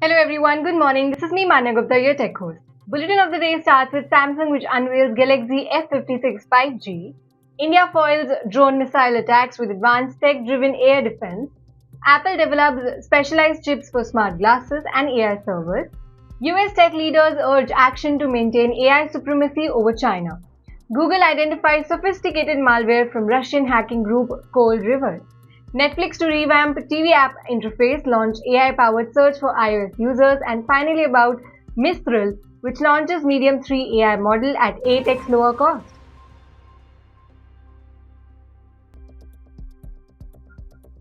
Hello everyone, good morning. This is me Manya Gupta, your tech host. Bulletin of the day starts with Samsung, which unveils Galaxy F56 5G. India foils drone missile attacks with advanced tech-driven air defense. Apple develops specialized chips for smart glasses and AI servers. US tech leaders urge action to maintain AI supremacy over China. Google identifies sophisticated malware from Russian hacking group Cold River. Netflix to revamp TV app interface, launch AI-powered search for iOS users, and finally about Mistral, which launches medium 3 AI model at 8x lower cost.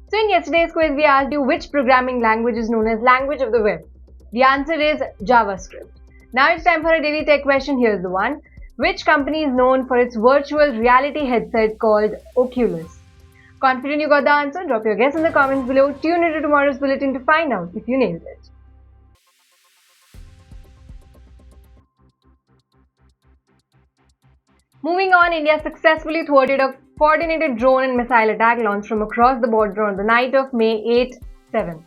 So in yesterday's quiz, we asked you which programming language is known as language of the web. The answer is JavaScript. Now it's time for a daily tech question. Here's the one. Which company is known for its virtual reality headset called Oculus? Confident you got the answer? Drop your guess in the comments below. Tune into tomorrow's bulletin to find out if you nailed it. Moving on, India successfully thwarted a coordinated drone and missile attack launched from across the border on the night of May 8-7,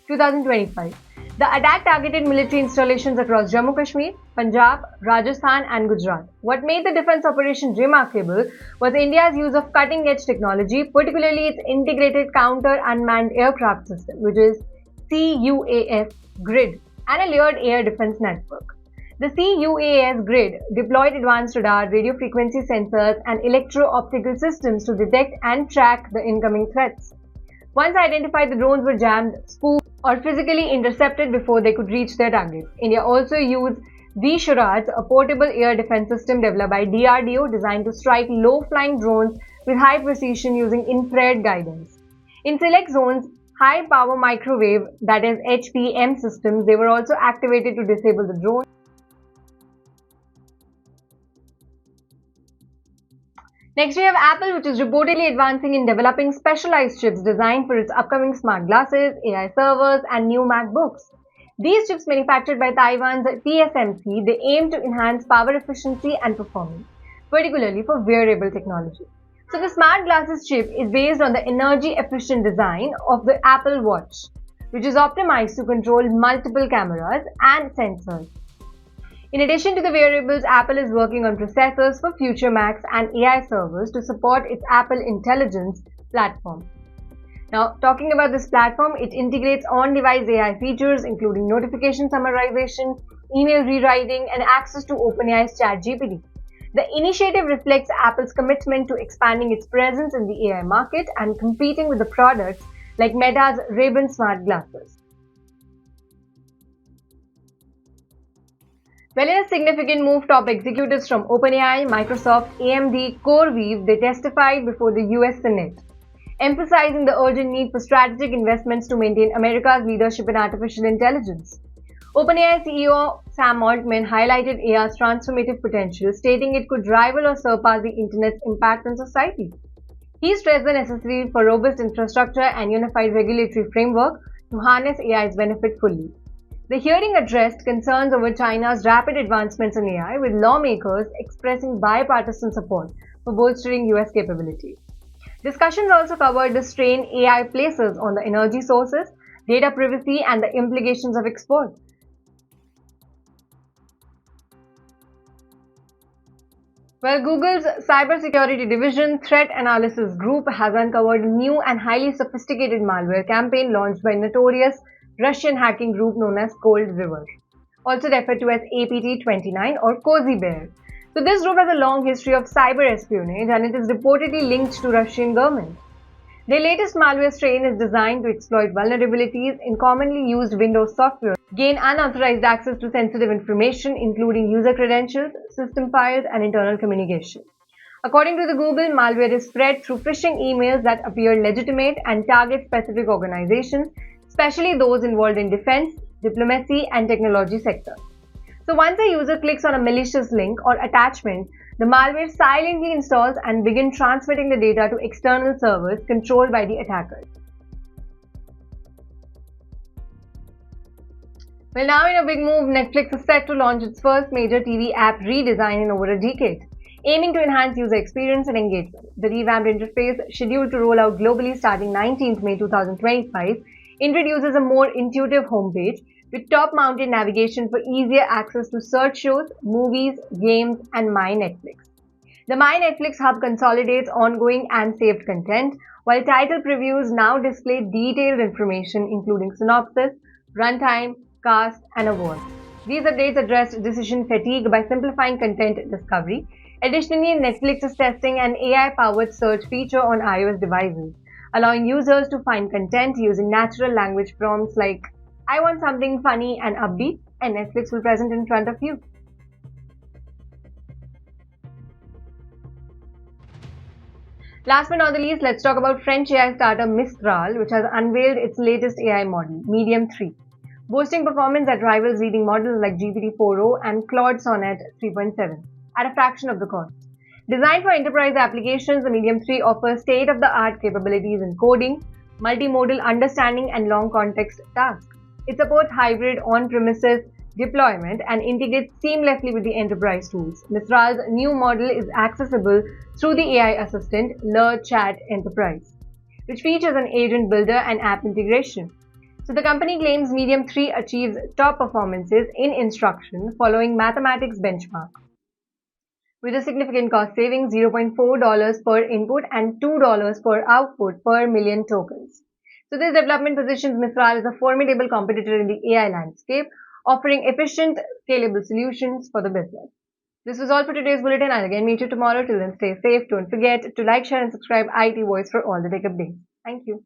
2025. The attack targeted military installations across Jammu Kashmir, Punjab, Rajasthan and Gujarat. What made the defense operation remarkable was India's use of cutting-edge technology, particularly its integrated counter-unmanned aircraft system, which is CUAS grid, and a layered air defense network. The CUAS grid deployed advanced radar, radio frequency sensors and electro-optical systems to detect and track the incoming threats. Once identified, the drones were jammed, spoofed, or physically intercepted before they could reach their targets. India also used V-Shurats, a portable air defense system developed by DRDO designed to strike low-flying drones with high precision using infrared guidance. In select zones, high-power microwave, that is HPM systems, they were also activated to disable the drone. Next, we have Apple, which is reportedly advancing in developing specialized chips designed for its upcoming smart glasses, AI servers, and new MacBooks. These chips, manufactured by Taiwan's TSMC, they aim to enhance power efficiency and performance, particularly for wearable technology. So the smart glasses chip is based on the energy-efficient design of the Apple Watch, which is optimized to control multiple cameras and sensors. In addition to the wearables, Apple is working on processors for future Macs and AI servers to support its Apple Intelligence platform. Now, talking about this platform, it integrates on-device AI features including notification summarization, email rewriting, and access to OpenAI's ChatGPT. The initiative reflects Apple's commitment to expanding its presence in the AI market and competing with the products like Meta's Ray-Ban smart glasses. Well, in a significant move, top executives from OpenAI, Microsoft, AMD, CoreWeave, they testified before the US Senate, emphasizing the urgent need for strategic investments to maintain America's leadership in artificial intelligence. OpenAI CEO Sam Altman highlighted AI's transformative potential, stating it could rival or surpass the Internet's impact on society. He stressed the necessity for robust infrastructure and unified regulatory framework to harness AI's benefit fully. The hearing addressed concerns over China's rapid advancements in AI, with lawmakers expressing bipartisan support for bolstering US capabilities. Discussions also covered the strain AI places on the energy sources, data privacy, and the implications of export. Well, Google's cybersecurity division Threat Analysis Group has uncovered a new and highly sophisticated malware campaign launched by notorious Russian hacking group known as Cold River, also referred to as APT29 or Cozy Bear. So this group has a long history of cyber espionage and it is reportedly linked to Russian government. Their latest malware strain is designed to exploit vulnerabilities in commonly used Windows software, gain unauthorized access to sensitive information including user credentials, system files, and internal communication. According to the Google, malware is spread through phishing emails that appear legitimate and target specific organizations, especially those involved in defense, diplomacy, and technology sectors. So once a user clicks on a malicious link or attachment, the malware silently installs and begins transmitting the data to external servers controlled by the attackers. Well, now in a big move, Netflix is set to launch its first major TV app redesign in over a decade, aiming to enhance user experience and engagement. The revamped interface, scheduled to roll out globally starting 19th May 2025, introduces a more intuitive homepage with top-mounted navigation for easier access to search shows, movies, games, and My Netflix. The My Netflix hub consolidates ongoing and saved content, while title previews now display detailed information including synopsis, runtime, cast, and awards. These updates address decision fatigue by simplifying content discovery. Additionally, Netflix is testing an AI-powered search feature on iOS devices, allowing users to find content using natural language prompts like "I want something funny and upbeat," and Netflix will present in front of you. Last but not the least, let's talk about French AI startup Mistral, which has unveiled its latest AI model, Medium 3, boasting performance that rivals leading models like GPT-4o and Claude Sonnet 3.7 at a fraction of the cost. Designed for enterprise applications, the Medium 3 offers state-of-the-art capabilities in coding, multimodal understanding, and long context tasks. It supports hybrid on-premises deployment and integrates seamlessly with the enterprise tools. Mistral's new model is accessible through the AI assistant LeChat Enterprise, which features an agent builder and app integration. So the company claims Medium 3 achieves top performances in instruction following mathematics benchmark, with a significant cost savings $0.4 per input and $2 per output per million tokens. So this development positions Mistral as a formidable competitor in the AI landscape, offering efficient, scalable solutions for the business. This was all for today's bulletin. I'll again meet you tomorrow. Till then, stay safe. Don't forget to like, share, and subscribe IT Voice for all the tech updates. Thank you.